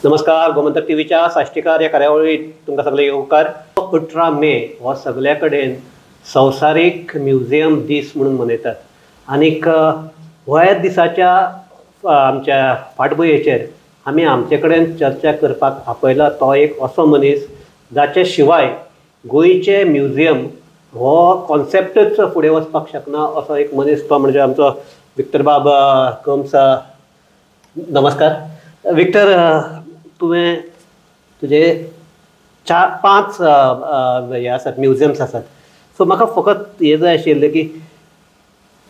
नमस्कार. गोमंतक टीव्हीच्या साष्टीकार या कार्यावळीत तुमकां सगळे येवकार. 18 मे हो सगळ्या कडेन संवसारीक म्युझियम दीस म्हणून मनयतात आनीक ह्या दिसाच्या आमच्या फाटभुंयेचेर आमी आमचे कडेन चर्चा करपाक आपयला तो एक असो मनीस जाचे शिवाय गोंयचे म्युझियम हो कॉन्सेप्टच फुडें वचपाक शकना असो एक मनीस. तो म्हणजे आमचो विक्टर बाब कम्स. नमस्कार विक्टर. तुवें तुजे 4-5 हे आसात म्युझियम्स आसात. सो म्हाका फकत हे जाय आशिल्लें की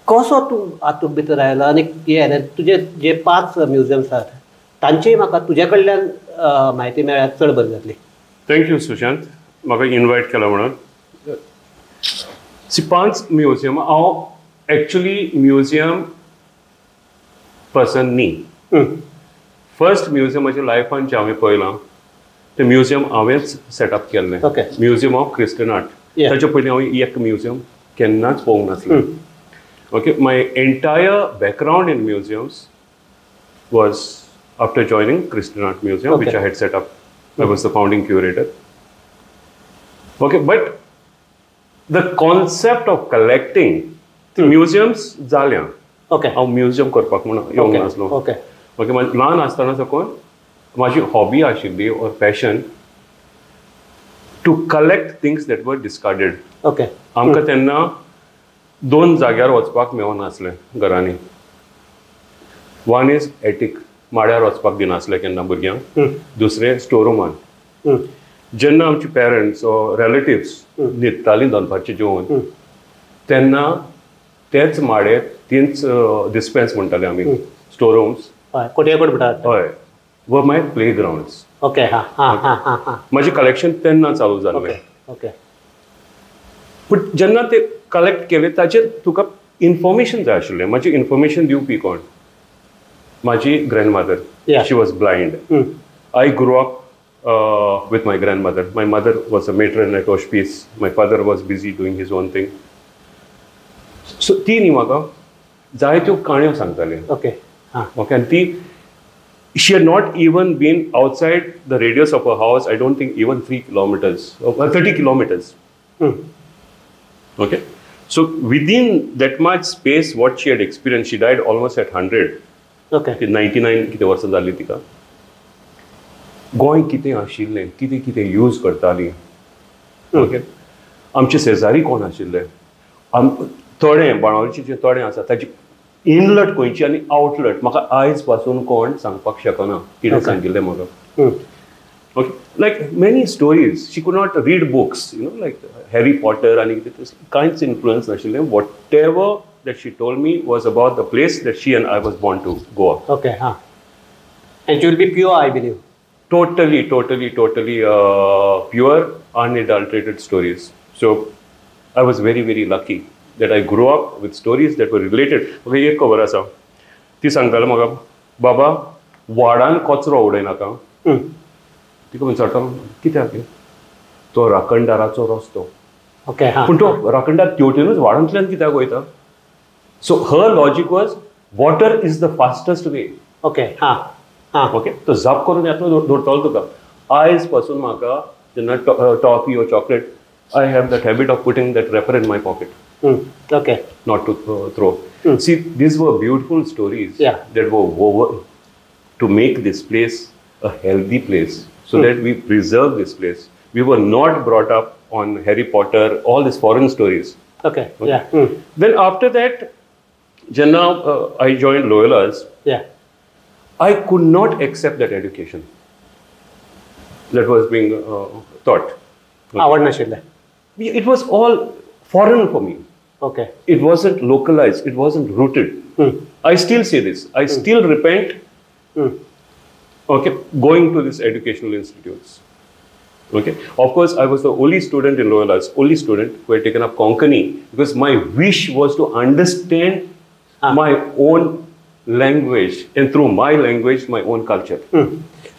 कसो तूं हातूंत भितर आयला आनी हे तुजे जे 5 म्युझियम्स आसात तांचीय म्हाका तुजे कडल्यान म्हायती मेळ्ळ्यार चड बरी जातली. थँक्यू सुशांत म्हाका इनवायट केला म्हणून. 5 म्युझियम. हांव एक्चुली म्युझियम पर्सन न्ही. फर्स्ट म्युझियमाच्या लायफान जे हांवें पळयलां तें म्युझियम हांवेंच सेटअप केल्लें. Museum of Christian art. ताचे पयलीं हांव एक म्युझियम केन्नाच पळोवंक नासलें. Okay. My entire background in museums was after joining Christian art museum which I had set up. I was the founding curator. Okay, but the concept of collecting museums जाल्या. हांव म्युझियम करपाक म्हणून येवंक नासलो. ओके. ल्हान आसतना साकून म्हाजी हॉबी आशिल्ली or passion to collect things that were discarded. Okay. आमकां तेन्ना 2 जाग्यार वचपाक मेळनासलें घरांनी. वन इज एटीक, माड्यार वचपाक दिनासलें केन्ना भुरग्यांक. दुसरें स्टोरूमान. जेन्ना आमचे पेरंट्स ऑर रिलेटिव्स न्हिदतालीं दनपारचें जेवण तेन्ना तेच माडे तीच डिस्पेन्स म्हणटाले आमी स्टोरूम्स. हय. वर माय प्ले ग्राउंड्स. ओके. म्हाजें कलेक्शन तेन्ना चालू जालें. ओके. पूण जेन्ना ते कलेक्ट केले ताचेर तुका इन्फॉर्मेशन जाय आशिल्लें. म्हाजें इन्फॉर्मेशन दिवपी कोण? म्हाजी grandmother. She was blind. I grow up with my grandmother. My mother was a matron at Hospice. My father was busy doing his own thing. So ती न्ही म्हाका जायत्यो काणयो सांगताली. ओके. ओके. आनी ती she had not even been outside the radius of her house, I don't think even 3 kilometers, 30 kilometers. Okay. So within that much space what she had experienced, she died almost at 100. Okay. 99 कितें वर्सां जाली तिका. गोंय कितें आशिल्लें, कितें कितें use करतालीं. Okay. आमचे शेजारी कोण आशिल्ले, तळें बाणावळीचें जें तळें आसा ताची इनलट खंयची आनी आवटलट म्हाका आयज पासून कोण सांगपाक शकना कितें सांगिल्लें म्हाका. Okay. Like many stories. She could not read books, you know, like Harry Potter आनी कितें कांयच इन्फ्लुयन्स नाशिल्लें. Whatever that she told me was about the place that she and I was born to go up. Okay. And she will be pure, I believe. Totally pure, unadulterated stories. So I was very lucky that I grew up with stories that were related. Okay, एक खबर आसा. ती सांगताली म्हाका, बाबा वाडान कचरो उडयनाका. तिका विचारतालो कित्याक? तो राखणदाराचो रस्तो. ओके. पूण तो राखणदार तेवटेनूच वाडांतल्यान कित्याक वयता? So her logic was water is the fastest way. Okay. Okay. तो जाप करून येतलो दवरतलो तुका. आयज पासून म्हाका जेन्ना toffee or chocolate, I have that habit of putting that wrapper in my pocket. Okay. Not to throw. See, these were beautiful stories that were woven to make this place a healthy place, so that we preserve this place. We were not brought up on Harry Potter, all these foreign stories. Okay. Yeah. Then after that, jenna I joined Loyola's. I could not accept that education that was being taught. It was all foreign for me. Okay. It wasn't localized. It wasn't rooted. I still say this. I still repent. Okay, going to these educational institutes. Okay. Of course, I was the only student in Loyola's, only student who had taken up Konkani, because my wish was to understand my own language, and through my language my own culture.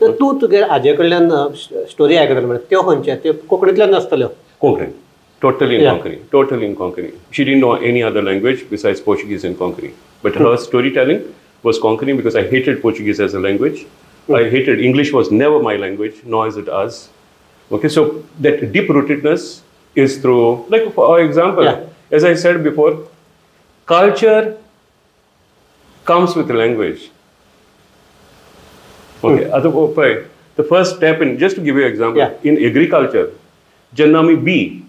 तर तू तुगे हाजे कडल्यान story आयकतालो म्हणजे त्यो खंयचे? त्यो कोंकणींतल्यान नासतल्यो? Konkani. Totally in Konkani. She didn't know any other language besides Portuguese and Konkani. But her storytelling was Konkani because I hated Portuguese as a language. I hated English was never my language, nor is it ours. Okay, so that deep rootedness is through, like for example, as I said before, culture comes with language. Okay, the first step in, just to give you an example, in agriculture, Jannami bee,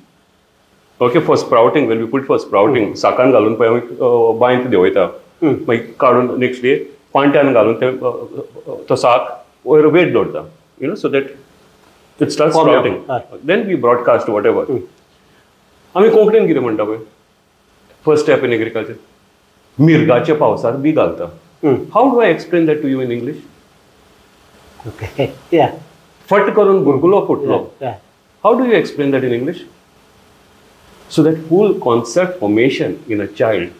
okay, for sprouting, when we put for sprouting, sakan galun baint deoita, my cardon next day, pantan galun to sak or weight load, you know, so that it starts sprouting. Then we broadcast whatever. आम्ही कोंकणीन कितें म्हणटा पळय, first step in agriculture, मिरगाचे पावसार बी घालता. How do I explain that to you in English? Okay, yeah. फट करून बुरकुलो फुटलो. How do you explain that in English? So that whole concept formation in a child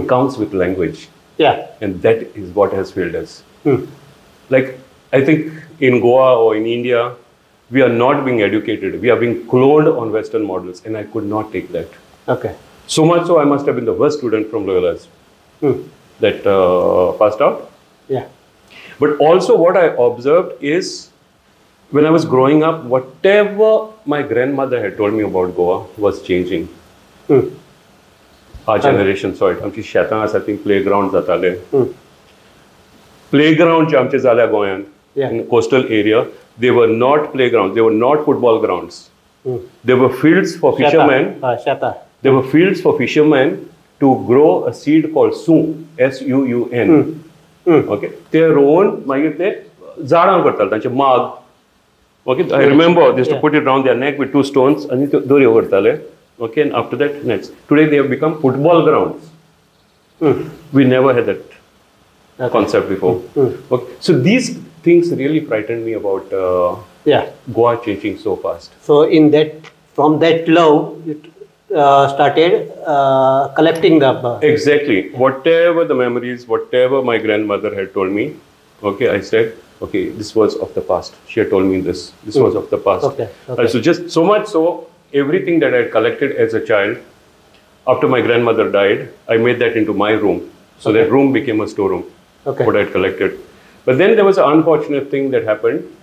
comes with language. Yeah. And that is what has failed us. Like, I think in Goa or in India, we are not being educated. We are being cloned on Western models, and I could not take that. Okay. So much so, I must have been the worst student from Loyola's that passed out. Yeah. But also what I observed is, when I was growing up, whatever my grandmother had told me about Goa was changing. Our generation saw it. आमची शेतां आसा ती playground जाताले. Playground आमचे जाल्या गोंयांत. In coastal area, they were not playgrounds. They were not football grounds. They were fields for fishermen. They were fields for fishermen to grow a seed called sun, S-U-U-N. Okay. They rowan, मागीर ते झाडां करताले तांचे माग. Okay. I remember they used to put it around their neck with 2 stones and they दोरयो करताले. Okay. And after that, next. Today they have become football grounds. We never had that concept before. Okay. So these things really frightened me about Goa changing so fast. So in that, from that love, it started collecting the... Exactly. Whatever the memories, whatever my grandmother had told me, okay, I said, okay, this was of the past. She had told me this. This was of the past. Okay. So just so much so, everything that I had collected as a child, after my grandmother died, I made that into my room. So that room became a storeroom, what I had collected. But then there was an unfortunate thing that happened,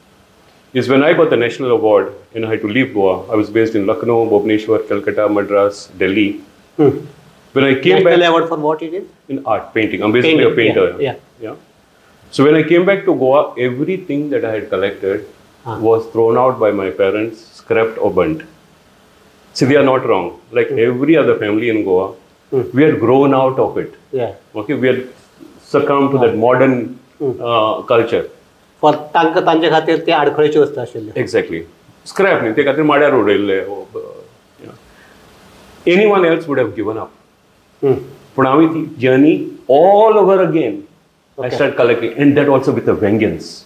is when I got the national award and I had to leave Goa. I was based in Lucknow, Bhubaneswar, Calcutta, Madras, Delhi. When I came back... National award for what it is? In art, painting. I'm basically a painter. Yeah. So when I came back to Goa, everything that I had collected was thrown out by my parents, scrapped or burnt. See, they are not wrong. Like every other family in Goa, we had grown out of it. Okay, we had succumbed to that modern culture. For तांचे खातीर ते आडखळीची वस्त आशिल्ली. Exactly. Scrap न्ही, ते खातीर माड्यार उडयल्ले. Anyone else would have given up. But हांवें ती journey all over again. I started collecting, and that also with a vengeance.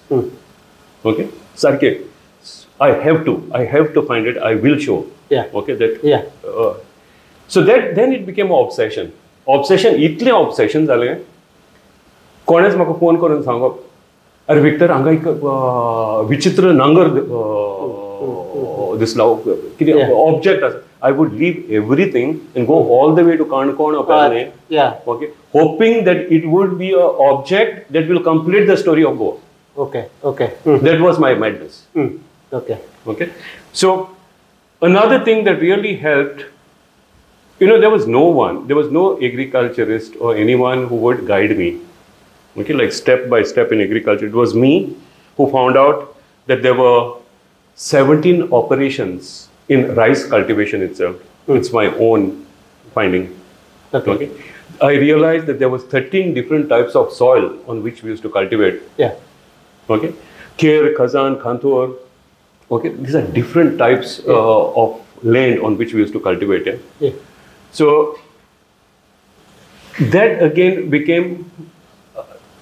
Okay, Sarke, I have to find it. I will show. Okay, that. So that then it became an obsession. Obsession, इतले obsession जाले. कोणेच म्हाका phone करून सांगप, अरे Victor हांगा एक विचित्र नांगर दिसला, कितें ऑब्जेक्ट आसा. I would leave everything and go all the way to Kankon or Pune, okay, hoping that it would be an object that will complete the story of Goa. Okay. That was my madness. Okay. So another thing that really helped, there was no agriculturist or anyone who would guide me. Okay, like step by step in agriculture. It was me who found out that there were 17 operations in rice cultivation itself. It's my own finding. Okay. I realized that there was 13 different types of soil on which we used to cultivate. Okay. Kher, Khazan, Khantor. Okay. These are different types of land on which we used to cultivate. So that again became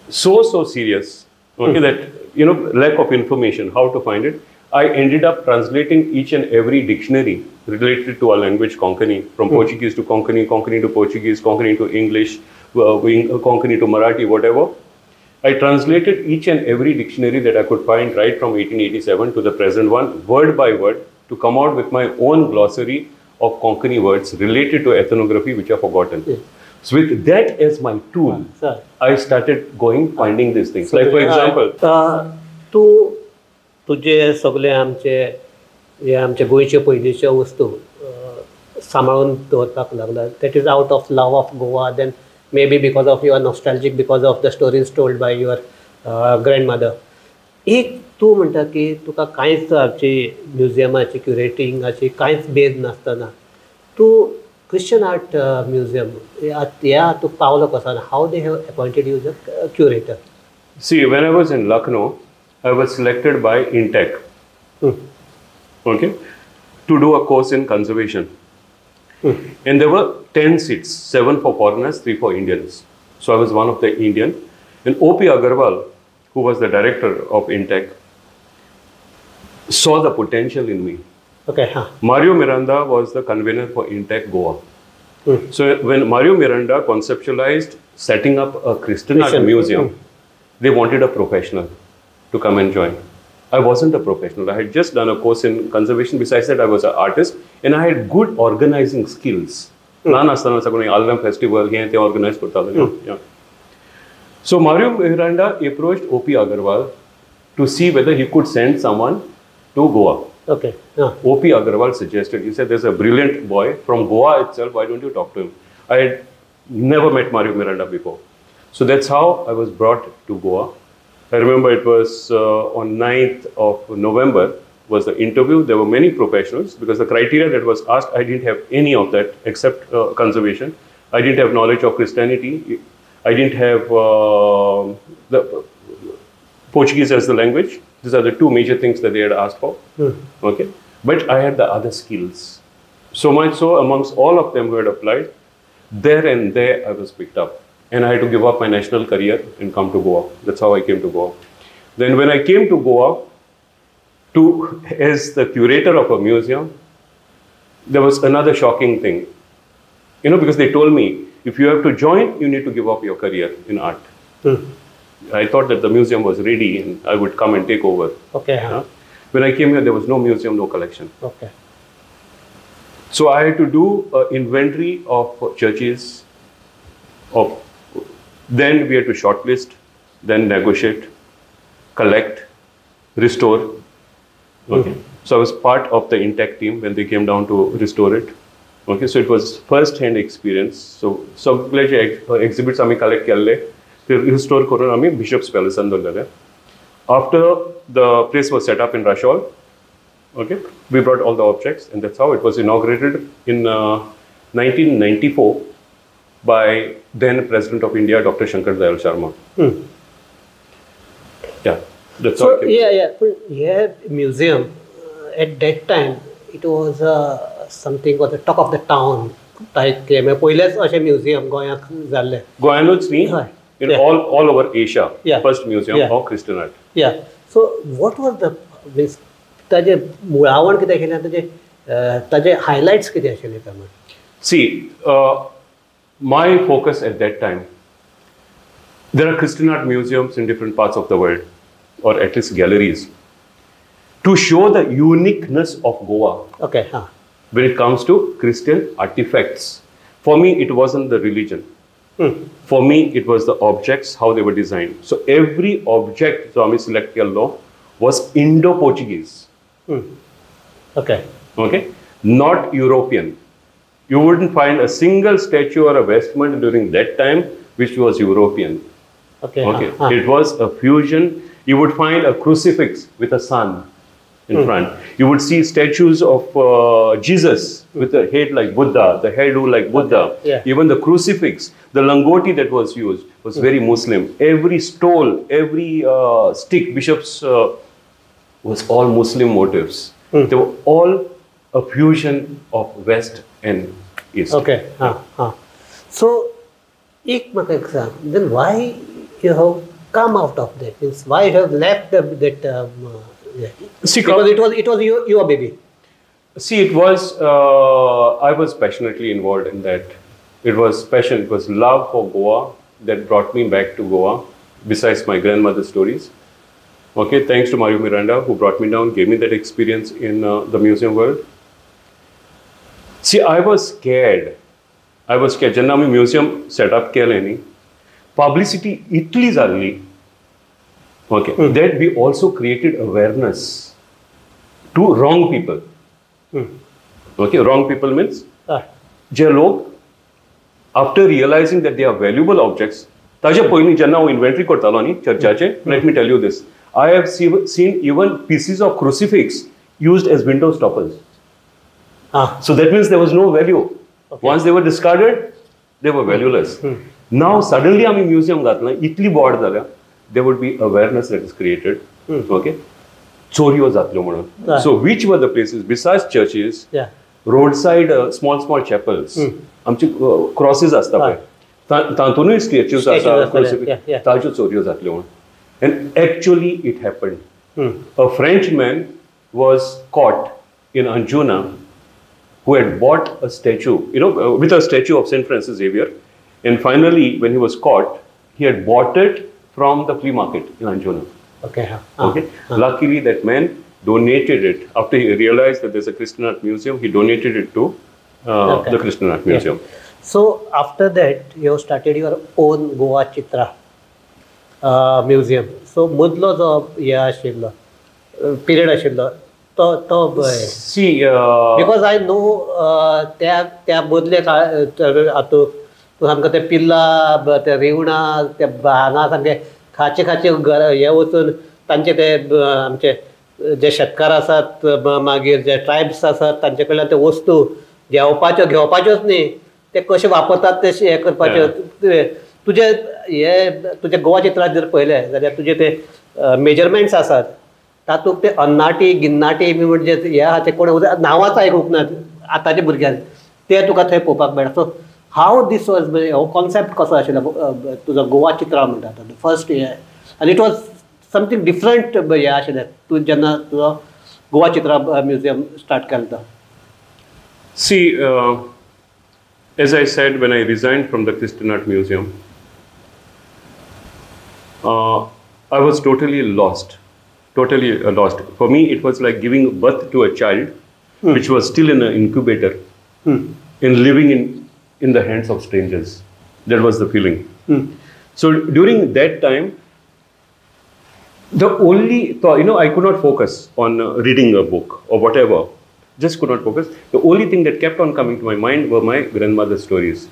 so serious. Okay. That, lack of information, how to find it. I ended up translating each and every dictionary related to our language, Konkani, from Portuguese to Konkani, Konkani to Portuguese, Konkani to English, Konkani to Marathi, whatever. I translated each and every dictionary that I could find right from 1887 to the present one, word by word, to come out with my own glossary of Konkani words related to ethnography, which are forgotten. So with that as my tool, I started finding these things. Like for example... तूं तुजे सगळे आमचे गोंयचे पयलींच्यो वस्तू सांबाळून दवरपाक लागला. That is out of love of Goa, then may be because of your nostalgic because of the stories told by your grandmother. एक तूं म्हणटा की तुका कांयच हाची म्युजियमाची क्युरेटिंगाची कांयच बेज नासतना तूं क्रिश्चन आर्ट म्युजियम ह्या तूं पावलो कसो, how they have appointed you as a curator? See, when I was in Lucknow, I was selected by INTEC, okay, to do a course in conservation. And there were 10 seats, 7 for foreigners, 3 for Indians. So I was one of the Indian. And O.P. Agarwal, who was the director of INTEC, saw the potential in me. Okay. Mario Miranda was the convener for INTEC Goa. So when Mario Miranda conceptualized setting up a Christian art museum, they wanted a professional to come and join. I wasn't a professional. I had just done a course in conservation. Besides that, I was an artist and I had good organizing skills. Allam festival, they organized. So Mario Miranda approached O.P. Agarwal to see whether he could send someone to Goa. Okay. O.P. Agarwal suggested, he said, there's a brilliant boy from Goa itself, why don't you talk to him? I had never met Mario Miranda before. So that's how I was brought to Goa. I remember it was on 9th of November was the interview. There were many professionals because the criteria that was asked, I didn't have any of that except conservation. I didn't have knowledge of Christianity. I didn't have the Portuguese as the language. These are the two major things that they had asked for. Okay, but I had the other skills. So much so amongst all of them who had applied, there and there I was picked up. And I had to give up my national career and come to Goa. That's how I came to Goa. Then when I came to Goa, as the curator of a museum, there was another shocking thing. You know, because they told me, if you have to join, you need to give up your career in art. I thought that the museum was ready and I would come and take over. Okay. When I came here, there was no museum, no collection. Okay. So I had to do an inventory of churches, then we had to shortlist, then negotiate, collect, restore. Okay. So I was part of the INTEC team when they came down to restore it. Okay. So it was first-hand experience. So exhibits we collect kelle, restore koron ami Bishop's Palace andolare. After the place was set up in Rashol, okay, we brought all the objects, and that's how it was inaugurated in 1994. By then President of India, Dr. Shankar Dayal Sharma. Yeah, that's all. Yeah, museum at that time it was something was the talk of the town. Like पहिलेच अशें museum गोंयांत जाल्ले. गोंयानूच न्ही, in all over Asia. First museum of Christian art. Yeah. So what was the means ताजे मुळावण कितें आशिल्लें, ताजे highlights कितें आशिल्ले काय? See. My focus at that time, there are Christian art museums in different parts of the world, or at least galleries, to show the uniqueness of Goa. Okay. When it comes to Christian artifacts. For me, it wasn't the religion. For me, it was the objects, how they were designed. So every object, Swami Select Law, was Indo-Portuguese. Okay. Okay? Not European. You wouldn't find a single statue or a vestment during that time which was European. Okay. It was a fusion. You would find a crucifix with a sun in front. You would see statues of Jesus with a head like Buddha, the hairdo like Buddha. Even the crucifix, the langoti that was used was very Muslim. Every stole, every stick, bishops was all Muslim motifs. They were all a fusion of West and East. Okay. So, then why you have come out of that? Means why you have left that? See, because it was your baby. See, it was. I was passionately involved in that. It was passion. It was love for Goa that brought me back to Goa. Besides my grandmother's stories. Okay, thanks to Mario Miranda who brought me down, gave me that experience in the museum world. See, I was scared. When we museum set up, publicity itli jalli Okay, that we also created awareness to wrong people. Okay, wrong people means जे लोग after realizing that they are valuable objects, ताजे पयलीं जेन्ना हांव inventory करतालो न्ही चर्चाचे, let me tell you this, I have seen even pieces of crucifix used as window stoppers. So that means there was no value. Once they were discarded, they were valueless. Now suddenly आमी museum घातला, इतली board जाल्या, there would be awareness that is created. Okay, चोरयो जातल्यो म्हणून. So which were the places besides churches? Roadside small chapels. आमची crosses असता पळय. तातूनय statues आसा, ताज्यो चोरयो जातल्यो म्हणून. And actually it happened. A Frenchman was caught in Anjuna who had bought a statue, with a statue of Saint Francis Xavier. And finally, when he was caught, he had bought it from the flea market in Anjuna. Okay. Luckily, that man donated it. After he realized that there's a Christian art museum, he donated it to the Christian art museum. So after that, you started your own Goa Chitra museum. So मदलो जो हे आशिल्लो period आशिल्लो तो See, because I know त्या मदले हातू सामको ते पिल्ला ते रेवणा ते हांगा सामके खाचे हे वचून तांचे ते आमचे जे शेतकार आसात मागीर जे ट्रायब्स आसात तांचे कडल्यान ते वस्तू घेवपाच्योच न्ही ते कशे वापरतात ते हे करपाचे तुजे गोवा चित्रांत जर पळयलें जाल्यार तुजे ते मेजरमेंट्स आसात तातूंत ते अन्नाटी गिन्नाटी बी म्हणजे हे आहा ते कोण नांवांच आयकूंक ना आतांच्या भुरग्यांक ते तुका थंय पळोवपाक मेळटा. सो हाव दीस वॉज हो कॉन्सेप्ट कसो आशिल्लो तुजो गोवा चित्रां म्हणटा तो फर्स्ट हे आनी इट वॉज समथींग डिफरंट हे आशिल्लें तूं जेन्ना तुजो गोवा चित्रां म्युजियम स्टार्ट केलो तो. See, as I said, when I resigned from the Christian Art Museum, I was totally lost. For me, it was like giving birth to a child, which was still in an incubator, and living in the hands of strangers. That was the feeling. So during that time, the only thought, I could not focus on reading a book or whatever. Just could not focus. The only thing that kept on coming to my mind were my grandmother's stories.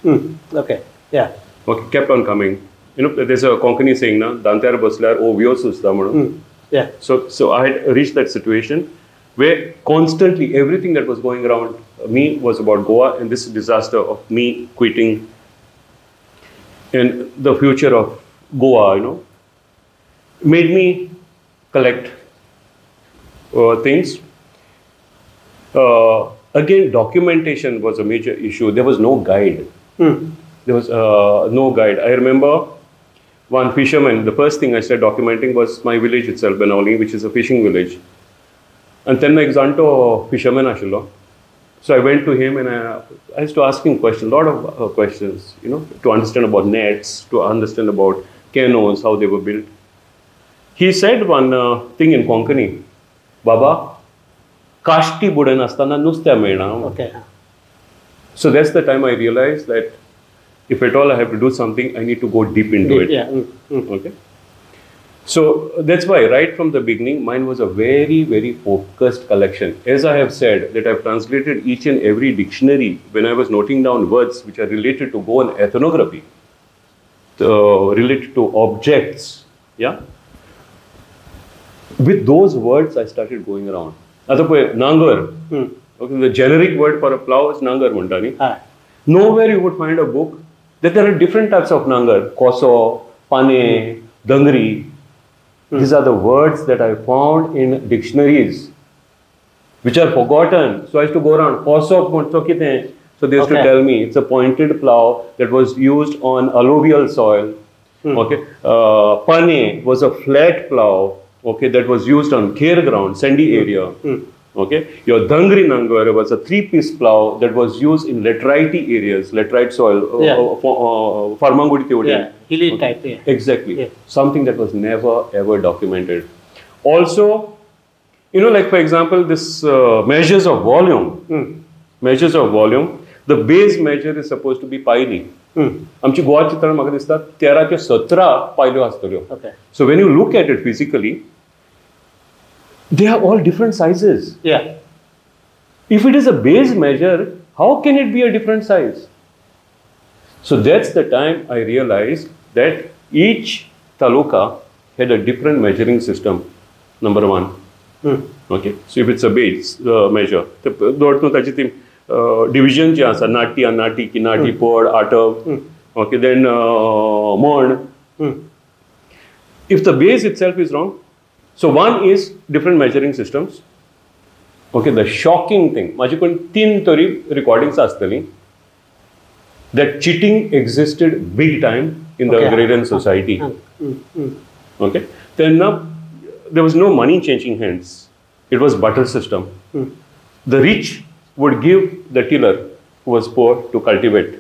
Okay, yeah. Okay, kept on coming. There's a Konkani saying, na, Dantyar baslar o vyo susta manu. Yeah. So I had reached that situation where constantly everything that was going around me was about Goa and this disaster of me quitting and the future of Goa, made me collect things. Again, documentation was a major issue. There was no guide. There was no guide. I remember one fisherman, the first thing I started documenting was my village itself, Benoli, which is a fishing village. And then I exanto fisherman ashilo. So I went to him and I used to ask him questions, a lot of questions, to understand about nets, to understand about canoes, how they were built. He said one thing in Konkani, Baba, kashti budan astana nustya meena. Okay. So that's the time I realized that if at all I have to do something, I need to go deep into it. Yeah. Okay. So that's why right from the beginning, mine was a very, very focused collection. As I have said, that I've translated each and every dictionary when I was noting down words which are related to Goan ethnography, related to objects. Yeah. With those words, I started going around. Nangar. Okay, the generic word for a plow is nangar mundani. Nowhere you would find a book that there are different types of nangar. Koso, pane, dangri. These are the words that I found in dictionaries, which are forgotten. So I used to go around. Koso, so they used to tell me it's a pointed plow that was used on alluvial soil. Okay, pane was a flat plow. Okay, that was used on kher ground, sandy area. Okay, your dangri nangar was a 3-piece plow that was used in laterite areas, laterite soil, farmangudi hilly type. Exactly. Something that was never ever documented. Also, like for example, this measures of volume. Measures of volume. The base measure is supposed to be pi d. आमची गोवा चित्रां म्हाका दिसता 13 ते 17 पायल्यो आसतल्यो. So when you look at it physically, they are all different sizes. Yeah. If it is a base measure, how can it be a different size? So that's the time I realized that each taluka had a different measuring system, number one. Okay, so if it's a base measure, the division je asa, nati, anati, kinati, pod, atav, okay, then mon. If the base itself is wrong, so one is different measuring systems. Okay, the shocking thing, माझ्याकडे 3 तरी recordings असतली that cheating existed big time in the agrarian society. Okay, then there was no money changing hands. It was barter system. The rich would give the tiller who was poor to cultivate.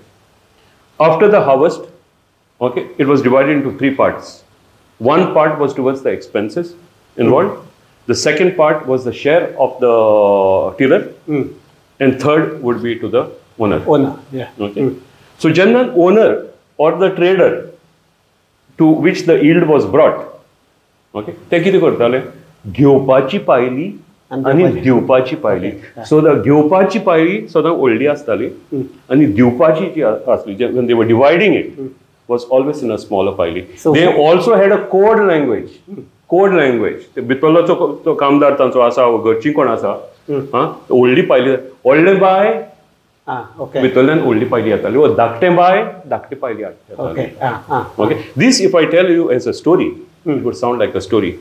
After the harvest, okay, it was divided into 3 parts. One part was towards the expenses involved. The second part was the share of the tiller, and third would be to the owner. Okay. So general owner or the trader to which the yield was brought, okay, ते किती करताले? घेवपाची पायली आणि दिवपाची पायली. So the घेवपाची पायली सदां व्हडली आसताली आणि दिवपाची जी आसली, when they were dividing it, was always in a smaller पायली. They also had a code language. Code language ते भितरलो तो कामदार तांचो आसा घरची कोण आसा व्हडली पायली व्हडले बाय भितरल्यान व्हडली पायली येताली वा धाकटे बाय धाकटे पायली येताली. Okay, this if I tell you as a story it would sound like a story.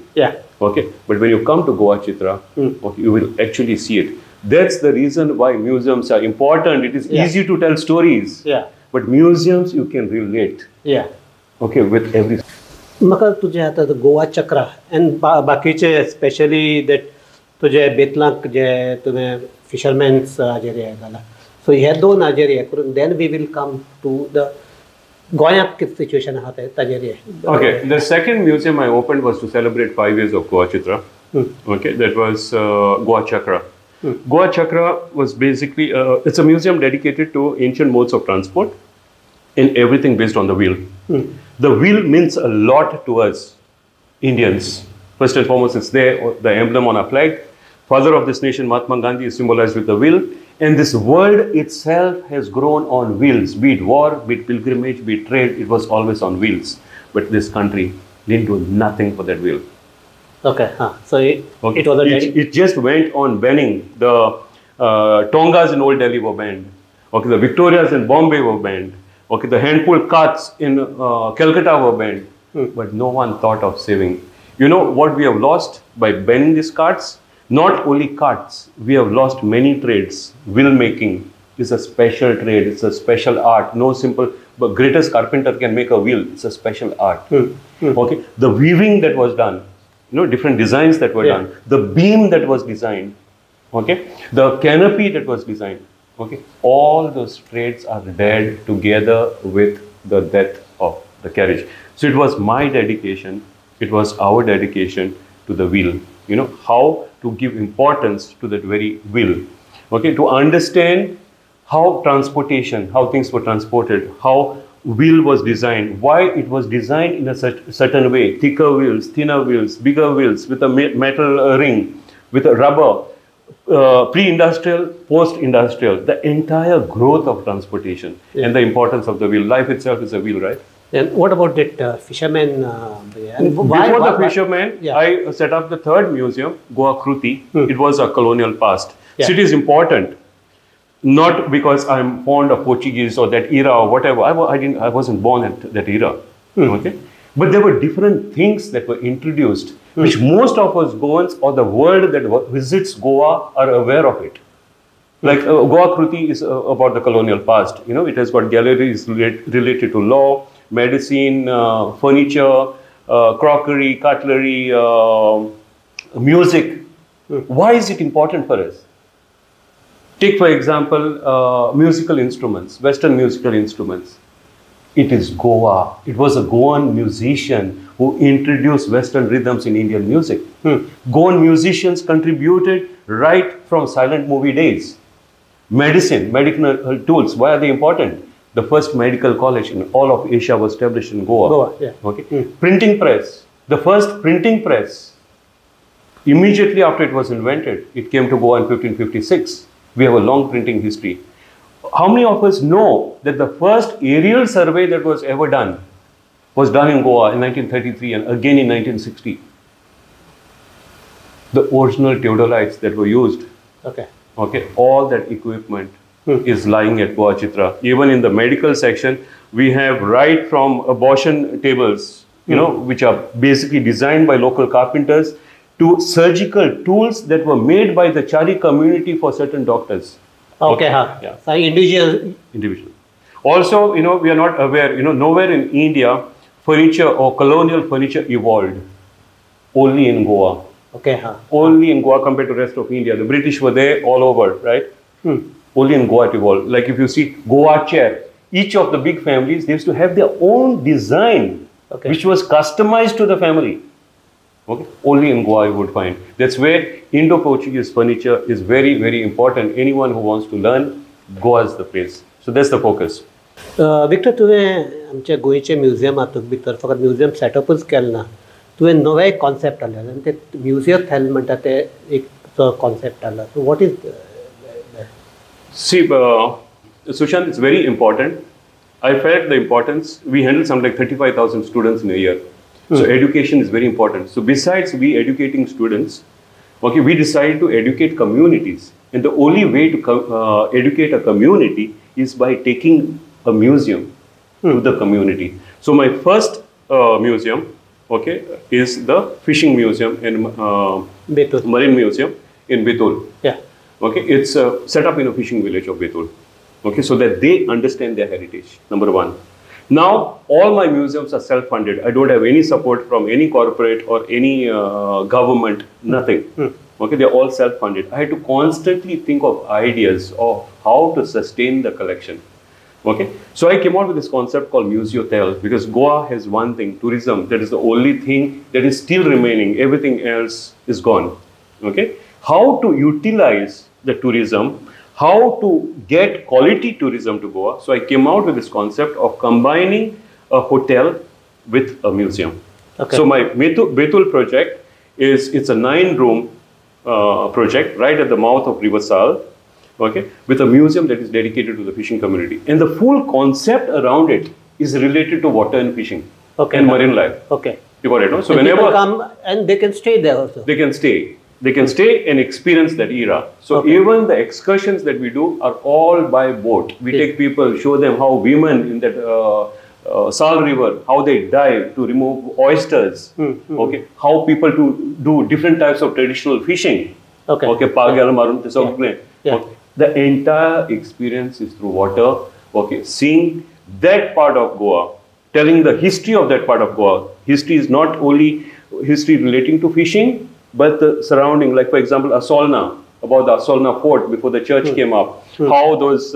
Okay, but when you come to Goa Chitra, okay, you will actually see it. That's the reason why museums are important. It is easy to tell stories, but museums you can relate. Okay, with every. म्हाका तुजे आतां गोवा चक्रा and बाकीचे specially that तुजे बेतलांक जे तुवें फिशरमॅन्स हाजेर हें घाला, सो हे 2 हाजेर हें करून then we will come to the गोंयांत कितें सिच्युएशन आहा तें ताजेर हें. Okay, the second museum I opened was to celebrate 5 years of Goa Chitra. Okay, that was Goa Chakra. Goa Chakra was basically it's a museum dedicated to ancient modes of transport and everything based on the wheel. The wheel means a lot to us Indians. First and foremost, it's there, the emblem on our flag. Father of this nation, Mahatma Gandhi, is symbolized with the wheel. And this world itself has grown on wheels. Be it war, be it pilgrimage, be it trade, it was always on wheels. But this country didn't do nothing for that wheel. Okay, so it was it just went on banning. The Tongas in Old Delhi were banned. Okay, the Victorias in Bombay were banned. Okay, the hand-pulled carts in Calcutta were banned, but no one thought of saving. You know what we have lost by banning these carts? Not only carts, we have lost many trades. Wheel making is a special trade. It's a special art. No simple, but greatest carpenter can make a wheel. It's a special art. Okay, the weaving that was done, you know, different designs that were done, the beam that was designed, okay, the canopy that was designed. Okay, all those trades are dead together with the death of the carriage. So it was my dedication, it was our dedication to the wheel. You know, how to give importance to that very wheel. Okay, to understand how transportation, how things were transported, how wheel was designed, why it was designed in a certain way, thicker wheels, thinner wheels, bigger wheels, with a metal ring, with a rubber. Pre-industrial, post-industrial, the entire growth of transportation and the importance of the wheel. Life itself is a wheel, right? And what about that fisherman? Before the fisherman, I set up the 3rd museum, Goa Kruti. It was a colonial past. So it is important, not because I'm fond of Portuguese or that era or whatever. I wasn't born at that era. Okay, but there were different things that were introduced, which most of us Goans or the world that visits Goa are aware of it. Like Goa Kruti is about the colonial past. You know, it has got galleries related to law, medicine, furniture, crockery, cutlery, music. Why is it important for us? Take, for example, musical instruments, Western musical instruments. It is Goa. It was a Goan musician who introduced Western rhythms in Indian music. Goan musicians contributed right from silent movie days. Medicine, medical tools, why are they important? The first medical college in all of Asia was established in Goa. Goa, yeah. Okay. Printing press. The first printing press, immediately after it was invented, it came to Goa in 1556. We have a long printing history. How many of us know that the first aerial survey that was ever done was done in Goa in 1933 and again in 1960? The original theodolites that were used, okay, all that equipment is lying at Goa Chitra. Even in the medical section, we have right from abortion tables, you know, which are basically designed by local carpenters, to surgical tools that were made by the Chari community for certain doctors. Okay, yeah. So individual. Also, you know, we are not aware, you know, nowhere in India furniture or colonial furniture evolved. Only in Goa. Okay, Only in Goa compared to the rest of India. The British were there all over, right? Only in Goa it evolved. Like if you see Goa chair, each of the big families, they used to have their own design, which was customized to the family. Okay. Only in Goa you would find. That's where Indo-Portuguese furniture is very, very important. Anyone who wants to learn, Goa is the place. So that's the focus. Victor, तुवें आमच्या गोंयचे म्युजियमांत भितर फकत museum सेटअपच केलें ना, तुवें नवे concept हाडले आनी ते म्युजियम हेल्थ म्हणटा ते एक कॉन्सेप्ट हाडला. So what is See, Sushant, it's very important. I felt the importance. We handle something like 35,000 students in a year. So education is very important. So besides we educating students, okay, we decided to educate communities. And the only way to educate a community is by taking a museum to the community. So my first museum, okay, is the fishing museum and marine museum in Betul. Yeah. Okay, it's set up in a fishing village of Betul. Okay, so that they understand their heritage, number one. Now, all my museums are self-funded. I don't have any support from any corporate or any government, nothing. Okay, they're all self-funded. I had to constantly think of ideas of how to sustain the collection. Okay, so I came out with this concept called Museotel, because Goa has one thing, tourism, that is the only thing that is still remaining. Everything else is gone. Okay, how to utilize the tourism, how to get quality tourism to Goa. So I came out with this concept of combining a hotel with a museum. Okay. So my Betul project it's a 9-room project right at the mouth of River Sal, okay, with a museum that is dedicated to the fishing community. And the full concept around it is related to water and fishing and marine life. Okay. You got it, no? So and whenever people come and they can stay there also. They can stay. They can stay and experience that era. So even the excursions that we do are all by boat. We take people, show them how women in that Sal River, how they dive to remove oysters. Okay, how people to do different types of traditional fishing. Okay, the entire experience is through water. Okay, seeing that part of Goa, telling the history of that part of Goa. History is not only history relating to fishing, but the surrounding, like for example, Asolna, about the Asolna fort before the church came up, how those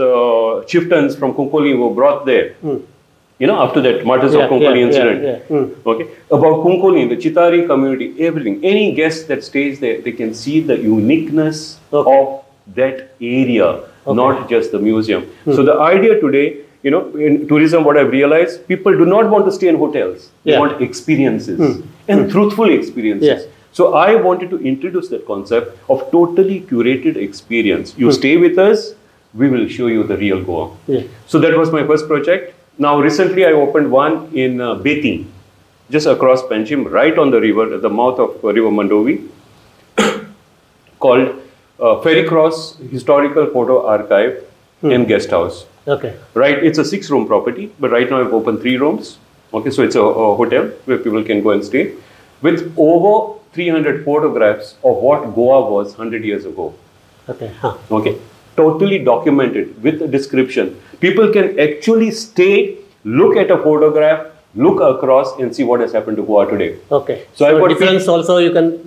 chieftains from Kunkoli were brought there, you know, after that Martyrs of Kunkoli incident. Okay, about Kunkoli, the Chitari community, everything. Any guest that stays there, they can see the uniqueness of that area, not just the museum. So the idea today, you know, in tourism, what I've realized, people do not want to stay in hotels. They want experiences and truthful experiences. So I wanted to introduce that concept of totally curated experience. You stay with us, we will show you the real Goa. So that was my first project. Now recently I opened one in Beti, just across Panchim, right on the river, at the mouth of River Mandovi, called Ferry Cross Historical Photo Archive and Guest House. Okay. Right, it's a 6-room property, but right now I've opened 3 rooms. Okay, so it's a hotel where people can go and stay with over 300 photographs of what Goa was 100 years ago. Okay. Okay. Totally documented with a description. People can actually stay, look at a photograph, look across and see what has happened to Goa today. Okay. So I've got difference also you can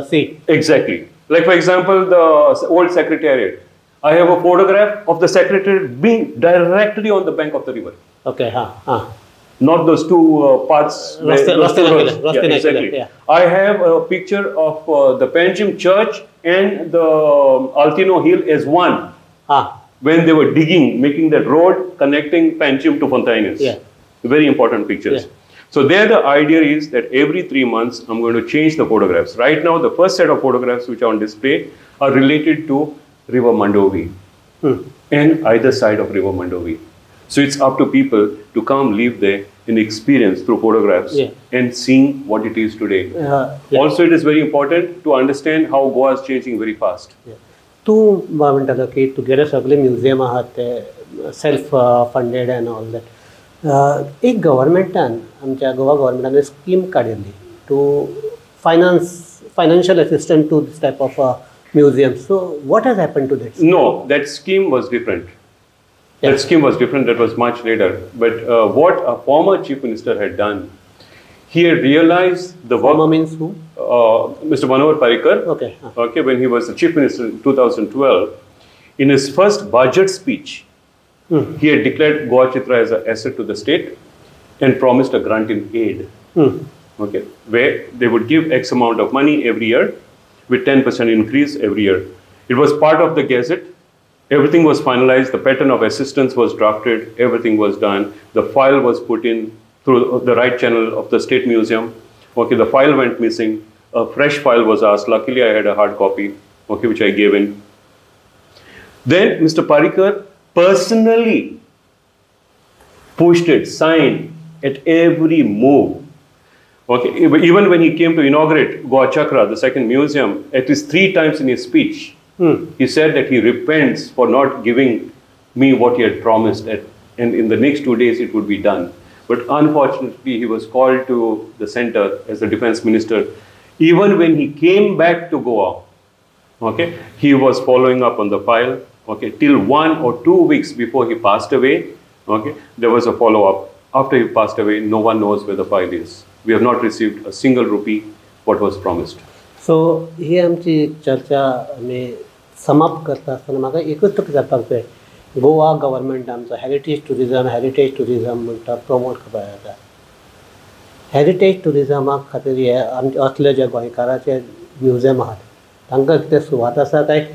see. Exactly. Like for example, the old secretariat. I have a photograph of the secretariat being directly on the bank of the river. Okay. Not those two parts. Exactly. Yeah. I have a picture of the Panchim church and the Altino hill as one. when they were digging, making that road connecting Panchim to Fontaines. Yeah. Very important pictures. Yeah. So there the idea is that every 3 months, I'm going to change the photographs. Right now, the first set of photographs which are on display are related to River Mandovi and either side of River Mandovi. So it's up to people to come live there and experience through photographs and seeing what it is today. Also, it is very important to understand how Goa is changing very fast. तू म्हणटालो की तुगेले सगळे museum आहात ते self funded and all that एक गव्हर्मेंटान आमच्या गोवा गव्हर्मेंटान स्कीम काडिल्ली to financial assistant to this type of museum so what has happen to that No, that scheme was different. That scheme was different, that was much later. But what a former chief minister had done, he had realized the work... Former means who? Mr. Manohar Parrikar, Okay, when he was the chief minister in 2012, in his first budget speech, he had declared Goa Chitra as an asset to the state and promised a grant in aid, where they would give X amount of money every year with 10% increase every year. It was part of the gazette. Everything was finalized. The pattern of assistance was drafted. Everything was done. The file was put in through the right channel of the State Museum. The file went missing. A fresh file was asked. Luckily, I had a hard copy, which I gave in. Then Mr. Parrikar personally pushed it, signed at every move. Even when he came to inaugurate Goa Chakra, the second museum, at least 3 times in his speech, he said that he repents for not giving me what he had promised, and in the next 2 days it would be done. But unfortunately, he was called to the center as the defense minister. Even when he came back to Goa, he was following up on the file. Till 1 or 2 weeks before he passed away, there was a follow-up. After he passed away, no one knows where the file is. We have not received a single rupee what was promised. सो ही आमची चर्चा आमी समाप्त करता आसतना म्हाका एकूच तुका जावपाक जाय गोवा गव्हर्मेंट आमचो हेरिटेज टुरिजम म्हणटा प्रमोट करपाक जाता हेरिटेज टुरिजमा खातीर हे आमचे असले जे गोंयकाराचे म्युजियम आहात तांकां कितें सुवात आसा काय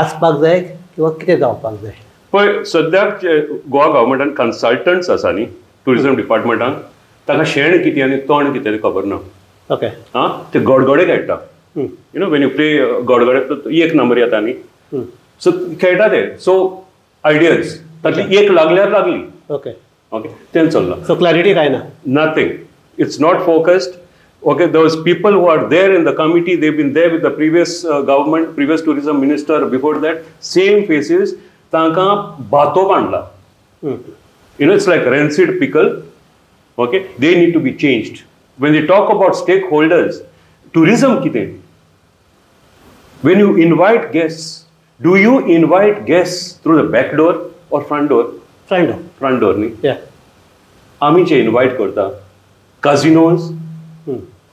आसपाक जाय किंवा कितें जावपाक जाय पळय सद्याक गोवा गव्हर्मेंटान कन्सल्टंट्स आसा न्ही टुरिजम डिपार्टमेंटान ताका शेण कितें आनी तोंड कितें खबर ना ते गडगडे खेळटा वेन यू प्ले गडगडे 1 नंबर येता न्ही सो खेळटा ते सो आयडियाज तातली एक लागल्यार लागली तें चल्लां सो क्लॅरिटी काय ना nothing it's not focused those people who are there in the committee, they've been there with the previous government, previous tourism minister before that, same faces तांकां बातो बांदला it's like rancid pickle. They need to be changed. When they talk about stakeholders, tourism kite? When you invite guests, do you invite guests through the back door or front door? Front door, ni? Yeah. Ami che invite karta. Casinos.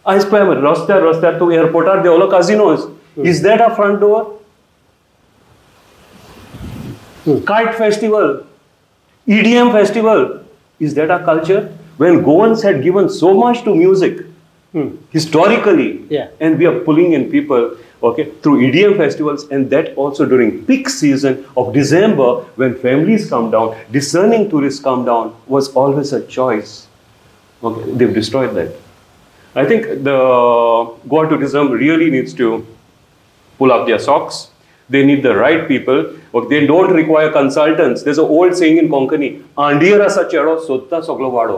I spam rastar to airport are all casinos. Is that a front door? Kite festival, EDM festival. Is that a culture? When Goans had given so much to music, historically, and we are pulling in people, through EDM festivals, and that also during peak season of December, when families come down, discerning tourists come down, was always a choice. They've destroyed that. I think the Goa tourism really needs to pull up their socks. They need the right people. They don't require consultants. There's an old saying in Konkani, Andir asa chero sotta soglo vado.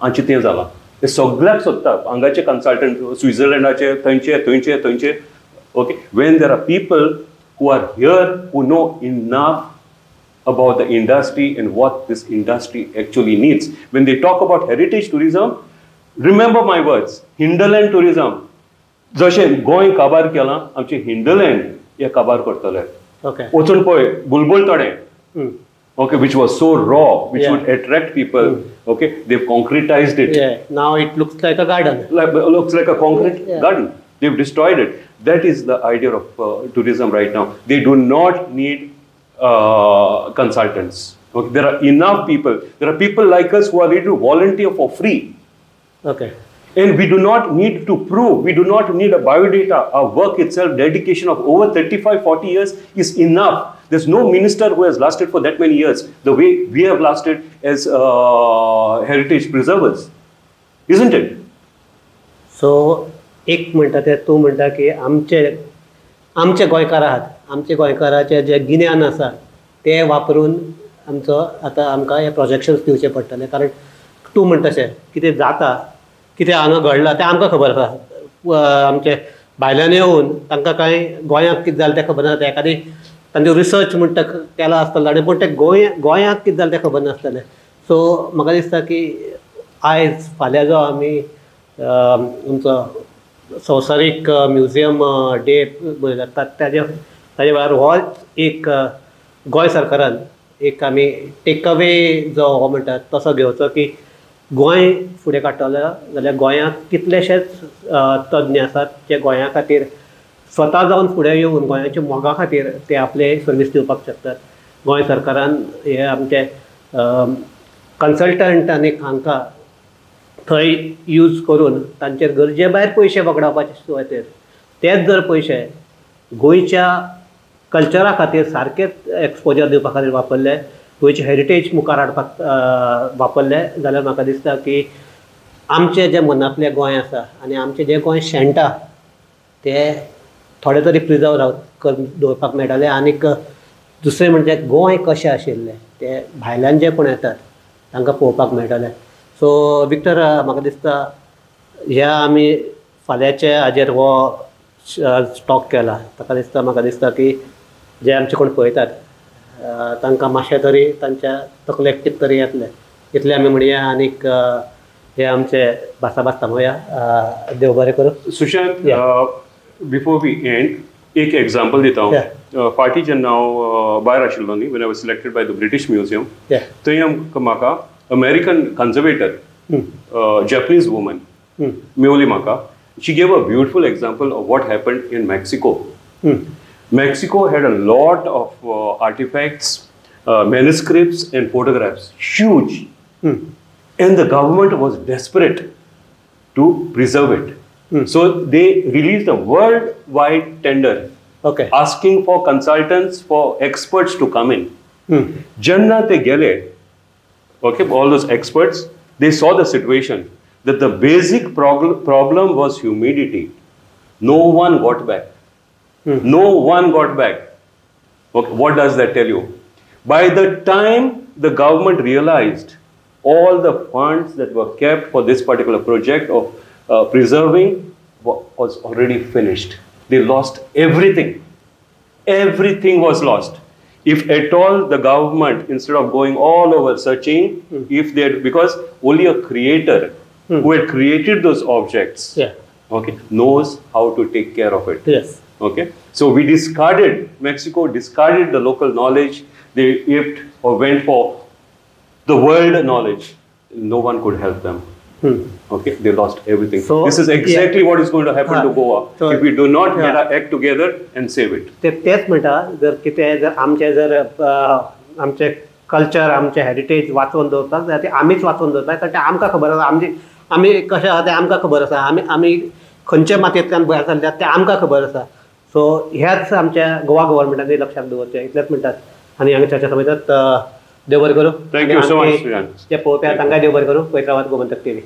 Anchi te zala. They soglak sotta. Angache consultant, Switzerlandache, thunche. When there are people who are here who know enough about the industry and what this industry actually needs. When they talk about heritage tourism, remember my words, hinterland tourism. जशे गोंय काबार केलां आमचे हिंडलँड हे काबार करतले वचून पळय बुलबुल तळे which was so raw, which would attract people. They've concretized it. Now it looks like a garden. Looks like a concrete garden. They've destroyed it. That is the idea of tourism right now. They do not need consultants. There are enough people. There are people like us who are ready to volunteer for free. And we do not need to prove, we do not need a biodata. Our work itself, dedication of over 35-40 years is enough There's no minister who has lasted for that many years the way we have lasted as heritage preservers, isn't it? सो एक म्हणटा ते तूं म्हणटा की आमचे गोंयकार आहात, आमचे गोंयकाराचे जे गिन्यान आसा ते वापरून आमकां हे प्रोजेक्शन्स दिवचे पडटले. कारण तूं म्हणटा तशें कितें जाता, कितें हांगा घडलां तें आमकां खबर आसा. आमचे भायल्यान येवन तांकां कांय गोंयांक कितें जालें तें खबर नासता. एखादी तांचो रिसर्च म्हणटा केला आसतलो आनी पूण तें गोंयांक कितें जालें तें खबर नासतलें. सो म्हाका दिसता की आयज फाल्यां जो आमी आमचो संवसारीक म्युजियम डे मनयतात ताजे वेळार होच एक गोंय सरकारान एक आमी टेक अवे जो हो म्हणटात तसो घेवचो की गोंय फुडें काडटलो जाल्यार गोंयांत कितलेशेच तज्ञ आसात जे गोंया खातीर स्वता जावन फुडें येवन गोंयाच्या मोगा खातीर ते आपले सर्वीस दिवपाक शकतात. गोंय सरकारान हे आमचे कन्सल्टंट आनी हांकां थंय यूज करून तांचेर गरजे भायर पयशे वगडावपाचे सुवातेर तेच जर पयशे गोंयच्या कल्चरा खातीर सारकेच एक्सपोजर दिवपा खातीर वापरले, गोंयचे हेरिटेज मुखार हाडपाक वापरले जाल्यार म्हाका दिसता की आमचे जे मनांतलें गोंय आसा आनी आमचें जें गोंय शेणटा तें थोडें तरी प्रिजर्व दवरपाक मेळटलें. आनीक दुसरें म्हणजे गोंय कशें आशिल्लें तें भायल्यान जे कोण येतात तांकां पळोवपाक मेळटलें. सो विक्टर, म्हाका दिसता ह्या आमी फाल्यांचे हाजेर हो स्टॉक केला ताका दिसता म्हाका दिसता की जे आमचे कोण पळयतात तांकां मातशें तरी तांच्या तकलेक कितें तरी येतलें इतलें आमी म्हणया. आनीक हे आमचे भासाभास थांबोवया. देव बरें करूं. सुशांत, बिफोर वी एंड एक एग्जांपल दिता हांव. फाटीं जेन्ना हांव भायर आशिल्लो न्ही, when I was selected by the British museum, थंय म्हाका अमेरिकन कंजर्वेटर Japanese woman मेवली म्हाका. She gave a beautiful example of what happened in Mexico. Mexico had a lot of artifacts, manuscripts and photographs, huge. And the government was desperate to preserve it. So they released a worldwide tender asking for consultants, for experts to come in. Janna te gele, all those experts, they saw the situation that the basic problem was humidity. No one got back. No one got back. What does that tell you? By the time the government realized all the funds that were kept for this particular project of preserving was already finished. They lost everything. Everything was lost. If at all the government, instead of going all over searching, if they had, because only a creator who had created those objects, knows how to take care of it. So we discarded, Mexico discarded the local knowledge. They went for the world knowledge. No one could help them. They lost everything. So this is exactly what is going to happen to Goa if we do not get our act together and save it. तेच म्हणटा जर आमचे culture, आमचे heritage वाचोवन दवरपाक जाय ते आमीच वाचोवन दवरपाक, कारण ते आमकां खबर आसा. आमी कशें आसा तें आमकां खबर आसा. आमी खंयच्या मातयेंतल्यान भायर सरल्यात तें आमकां खबर आसा. सो ह्याच आमच्या गोवा गव्हर्मेंटान लक्षात दवरचें इतलेंच म्हणटात. आनी हांगा चर्चा समजतात. देव बरें करूं. Thank you so much. जे पळोवप्या तांकांय देव बरें करूं. पळयत रावात गोमंतक टीव्ही.